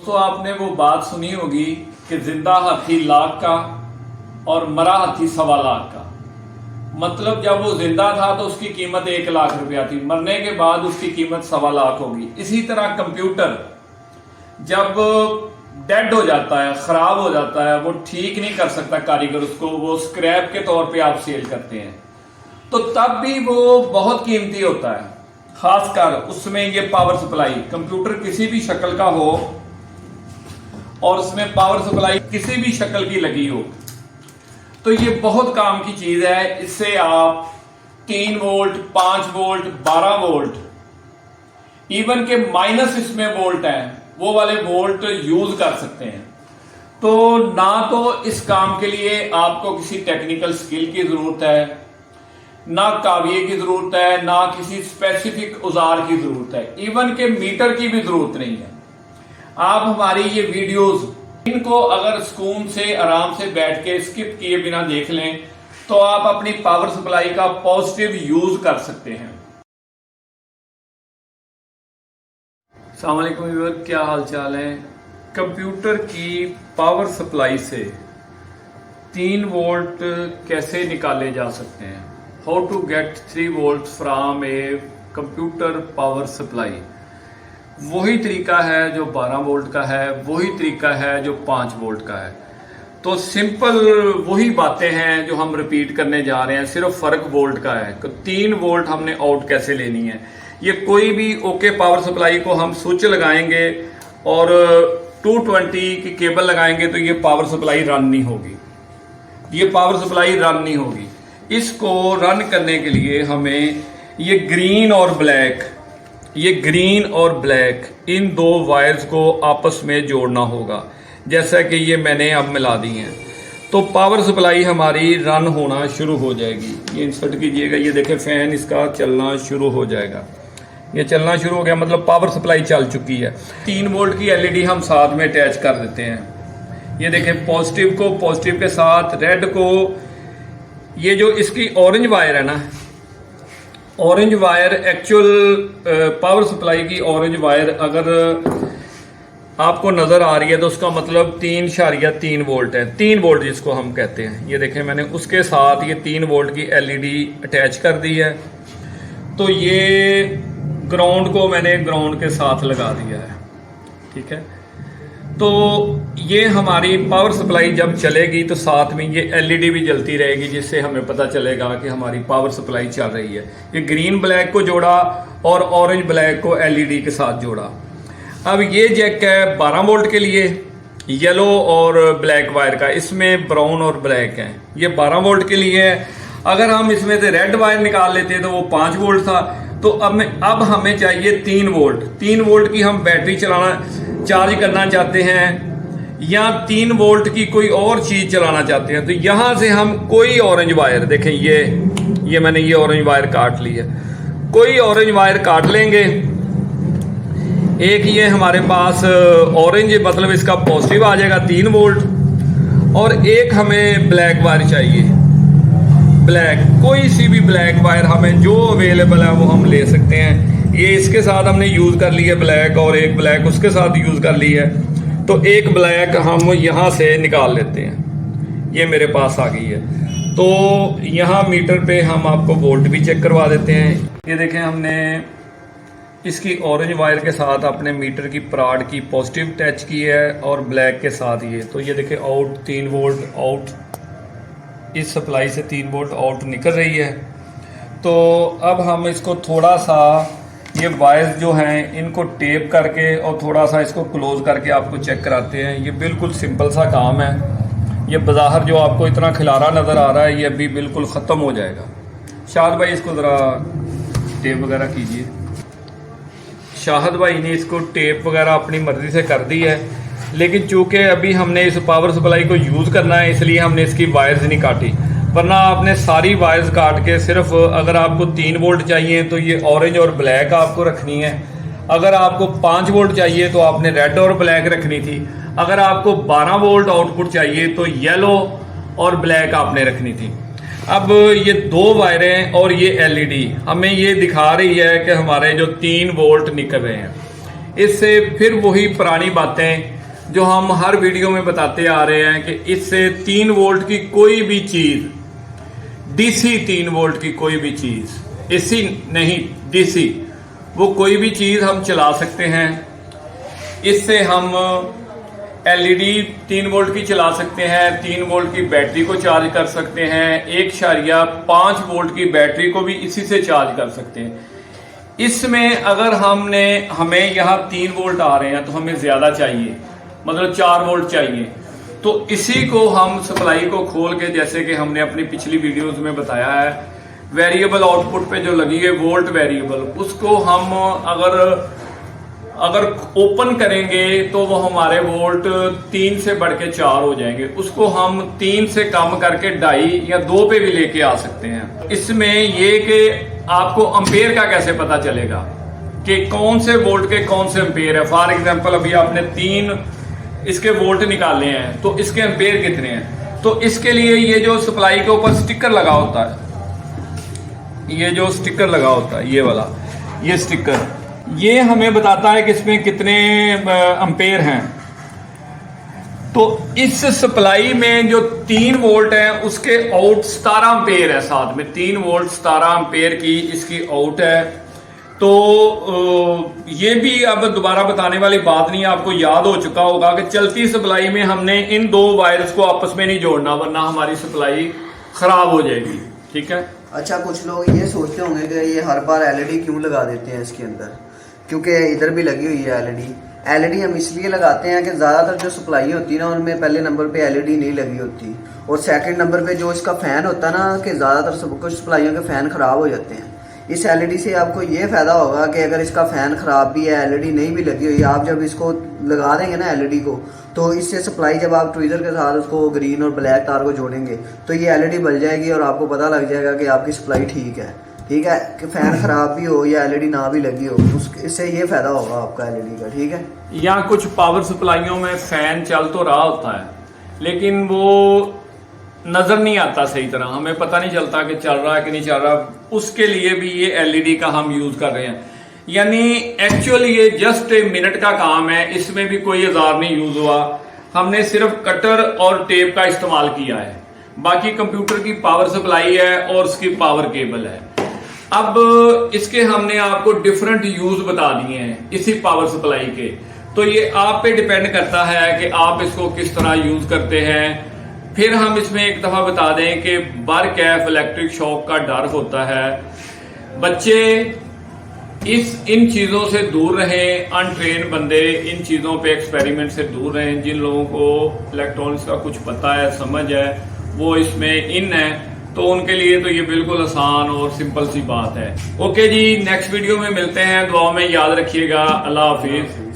तो आपने वो बात सुनी होगी कि जिंदा हाथी लाख का और मरा हाथी 1.25 लाख का। मतलब जब वो जिंदा था तो उसकी कीमत 1 लाख रुपया थी, मरने के बाद उसकी कीमत 1.25 लाख होगी। इसी तरह कंप्यूटर जब डेड हो जाता है, खराब हो जाता है, वो ठीक नहीं कर सकता कारीगर उसको, वो स्क्रैप के तौर पे आप सेल करते हैं, तो तब भी वो बहुत कीमती होता है। खासकर उसमें ये पावर सप्लाई, कंप्यूटर किसी भी शक्ल का हो और उसमें पावर सप्लाई किसी भी शक्ल की लगी हो, तो ये बहुत काम की चीज है। इससे आप 3 वोल्ट, 5 वोल्ट, 12 वोल्ट, इवन के माइनस इसमें वोल्ट है, वो वाले वोल्ट यूज कर सकते हैं। तो ना तो इस काम के लिए आपको किसी टेक्निकल स्किल की जरूरत है, ना काविये की जरूरत है, ना किसी स्पेसिफिक औजार की जरूरत है, इवन के मीटर की भी जरूरत नहीं है। आप हमारी ये वीडियोस इनको अगर सुकून से आराम से बैठ के स्किप किए बिना देख लें तो आप अपनी पावर सप्लाई का पॉजिटिव यूज कर सकते हैं। अस्सलाम वालेकुम व्यूअर, क्या हाल चाल है। कंप्यूटर की पावर सप्लाई से 3 वोल्ट कैसे निकाले जा सकते हैं। How to get 3 volt from a computer power supply. वही तरीका है जो 12 वोल्ट का है, वही तरीका है जो 5 वोल्ट का है। तो सिंपल वही बातें हैं जो हम रिपीट करने जा रहे हैं, सिर्फ फर्क वोल्ट का है। तो 3 वोल्ट हमने आउट कैसे लेनी है। ये कोई भी ओके पावर सप्लाई को हम स्विच लगाएंगे और 220 की केबल लगाएंगे तो ये पावर सप्लाई रन नहीं होगी, ये पावर सप्लाई रन नहीं होगी। इसको रन करने के लिए हमें ये ग्रीन और ब्लैक इन 2 वायर्स को आपस में जोड़ना होगा, जैसा कि ये मैंने अब मिला दी हैं। तो पावर सप्लाई हमारी रन होना शुरू हो जाएगी। ये इंसर्ट कीजिएगा, ये देखें फैन इसका चलना शुरू हो जाएगा। ये चलना शुरू हो गया, मतलब पावर सप्लाई चल चुकी है। 3 वोल्ट की एलईडी हम साथ में अटैच कर देते हैं। ये देखें पॉजिटिव को पॉजिटिव के साथ, रेड को, ये जो इसकी ऑरेंज वायर है ना, orange wire actual power supply की ऑरेंज वायर अगर आपको नजर आ रही है तो उसका मतलब 3.3 वोल्ट है। 3 वोल्ट जिसको हम कहते हैं। ये देखें मैंने उसके साथ ये 3 वोल्ट की एलईडी अटैच कर दी है। तो ये ग्राउंड को मैंने ग्राउंड के साथ लगा दिया है, ठीक है। तो ये हमारी पावर सप्लाई जब चलेगी तो साथ में ये एलईडी भी जलती रहेगी, जिससे हमें पता चलेगा कि हमारी पावर सप्लाई चल रही है। ये ग्रीन ब्लैक को जोड़ा और ऑरेंज ब्लैक को एलईडी के साथ जोड़ा। अब ये जैक है 12 वोल्ट के लिए, येलो और ब्लैक वायर का, इसमें ब्राउन और ब्लैक है। ये 12 वोल्ट के लिए है। अगर हम इसमें से रेड वायर निकाल लेते तो वो 5 वोल्ट था। तो अब हमें चाहिए 3 वोल्ट। 3 वोल्ट की हम बैटरी चार्ज करना चाहते हैं या 3 वोल्ट की कोई और चीज चलाना चाहते हैं। तो यहां से हम कोई ऑरेंज वायर, देखें ये मैंने ये ऑरेंज वायर काट ली है, कोई ऑरेंज वायर काट लेंगे। एक ये हमारे पास ऑरेंज, मतलब इसका पॉजिटिव आ जाएगा 3 वोल्ट, और एक हमें ब्लैक वायर चाहिए। ब्लैक, कोई सी भी ब्लैक वायर हमें जो अवेलेबल है वो हम ले सकते हैं। ये इसके साथ हमने यूज कर ली है ब्लैक, और एक ब्लैक उसके साथ यूज कर ली है। तो एक ब्लैक हम यहां से निकाल लेते हैं। ये मेरे पास आ गई है। तो यहां मीटर पे हम आपको वोल्ट भी चेक करवा देते हैं। ये देखें हमने इसकी ऑरेंज वायर के साथ अपने मीटर की प्राड की पॉजिटिव टच की है और ब्लैक के साथ ये। तो ये देखें आउट 3 वोल्ट आउट, इस सप्लाई से 3 वोल्ट आउट निकल रही है। तो अब हम इसको थोड़ा सा, ये वायर्स जो हैं इनको टेप करके और थोड़ा सा इसको क्लोज करके आपको चेक कराते हैं। ये बिल्कुल सिंपल सा काम है। ये बाजार जो आपको इतना खिलारा नज़र आ रहा है ये अभी बिल्कुल ख़त्म हो जाएगा। शाहिद भाई इसको ज़रा टेप वगैरह कीजिए। शाहिद भाई ने इसको टेप वगैरह अपनी मर्जी से कर दी है, लेकिन चूंकि अभी हमने इस पावर सप्लाई को यूज़ करना है इसलिए हमने इसकी वायर्स नहीं काटी, वरना आपने सारी वायर्स काट के सिर्फ, अगर आपको 3 वोल्ट चाहिए तो ये ऑरेंज और ब्लैक आपको रखनी है। अगर आपको 5 वोल्ट चाहिए तो आपने रेड और ब्लैक रखनी थी। अगर आपको 12 वोल्ट आउटपुट चाहिए तो येलो और ब्लैक आपने रखनी थी। अब ये 2 वायरें और ये एलईडी हमें ये दिखा रही है कि हमारे जो 3 वोल्ट निकल रहे हैं। इससे फिर वही पुरानी बातें जो हम हर वीडियो में बताते आ रहे हैं कि इससे 3 वोल्ट की कोई भी चीज, डीसी 3 वोल्ट की कोई भी चीज, एसी नहीं डीसी, वो कोई भी चीज हम चला सकते हैं। इससे हम एलईडी 3 वोल्ट की चला सकते हैं, 3 वोल्ट की बैटरी को चार्ज कर सकते हैं, 1.5 वोल्ट की बैटरी को भी इसी से चार्ज कर सकते हैं। इसमें अगर हमें यहाँ 3 वोल्ट आ रहे हैं तो हमें ज्यादा चाहिए, मतलब 4 वोल्ट चाहिए, तो इसी को हम सप्लाई को खोल के, जैसे कि हमने अपनी पिछली वीडियोस में बताया है, वेरिएबल आउटपुट पे जो लगी है वोल्ट वेरिएबल, उसको हम अगर ओपन करेंगे तो वो हमारे वोल्ट 3 से बढ़ के 4 हो जाएंगे। उसको हम 3 से कम करके 2.5 या 2 पे भी लेके आ सकते हैं। इसमें ये कि आपको अम्पेयर का कैसे पता चलेगा कि कौन से वोल्ट के कौन से अम्पेयर है। फॉर एग्जांपल अभी आपने 3 इसके वोल्ट निकाले हैं तो इसके अम्पेयर कितने हैं, तो इसके लिए ये जो सप्लाई के ऊपर स्टिकर लगा होता है, ये जो स्टिकर लगा होता है, ये वाला, ये स्टिकर, ये हमें बताता है कि इसमें कितने अम्पेयर हैं। तो इस सप्लाई में जो 3 वोल्ट है उसके आउट 17 अम्पेयर है, साथ में 3 वोल्ट 17 अम्पेयर की इसकी आउट है। तो ये भी अब दोबारा बताने वाली बात नहीं है, आपको याद हो चुका होगा कि चलती सप्लाई में हमने इन 2 वायर्स को आपस में नहीं जोड़ना, वरना हमारी सप्लाई खराब हो जाएगी। ठीक है। अच्छा, कुछ लोग ये सोचते होंगे कि ये हर बार एलईडी क्यों लगा देते हैं इसके अंदर, क्योंकि इधर भी लगी हुई है एलईडी हम इसलिए लगाते हैं कि ज़्यादातर जो सप्लाई होती है ना उनमें पहले नंबर पे एलईडी नहीं लगी होती, और सेकंड नंबर पे जो इसका फ़ैन होता है ना, कि ज़्यादातर सब कुछ सप्लाइयों के फ़ैन ख़राब हो जाते हैं। इस एलईडी से आपको ये फ़ायदा होगा कि अगर इसका फ़ैन ख़राब भी है, एलईडी नहीं भी लगी हुई, आप जब इसको लगा देंगे ना एलईडी को, तो इससे सप्लाई जब आप ट्वीज़र के साथ उसको ग्रीन और ब्लैक तार को जोड़ेंगे तो ये एलईडी बल जाएगी और आपको पता लग जाएगा कि आपकी सप्लाई ठीक है। ठीक है, कि फैन खराब भी हो या एलईडी ना भी लगी हो, इससे ये फायदा होगा आपका एलईडी का। ठीक है। या कुछ पावर सप्लाइयों में फैन चल तो रहा होता है लेकिन वो नजर नहीं आता सही तरह, हमें पता नहीं चलता कि चल रहा है कि नहीं चल रहा, उसके लिए भी ये एलईडी का हम यूज कर रहे हैं। यानी एक्चुअली ये जस्ट ए मिनट का काम है, इसमें भी कोई औजार नहीं यूज हुआ, हमने सिर्फ कटर और टेप का इस्तेमाल किया है, बाकी कंप्यूटर की पावर सप्लाई है और उसकी पावर केबल है। अब इसके हमने आपको डिफरेंट यूज बता दिए हैं इसी पावर सप्लाई के, तो ये आप पे डिपेंड करता है कि आप इसको किस तरह यूज करते हैं। फिर हम इसमें एक दफा बता दें कि बर कैफ इलेक्ट्रिक शॉक का डर होता है, बच्चे इन चीजों से दूर रहें, अनट्रेन बंदे इन चीजों पे एक्सपेरिमेंट से दूर रहें। जिन लोगों को इलेक्ट्रॉनिक्स का कुछ पता है, समझ है, वो इसमें इन है, तो उनके लिए तो ये बिल्कुल आसान और सिंपल सी बात है। ओके जी, नेक्स्ट वीडियो में मिलते हैं, दुआ में याद रखिएगा। अल्लाह हाफिज।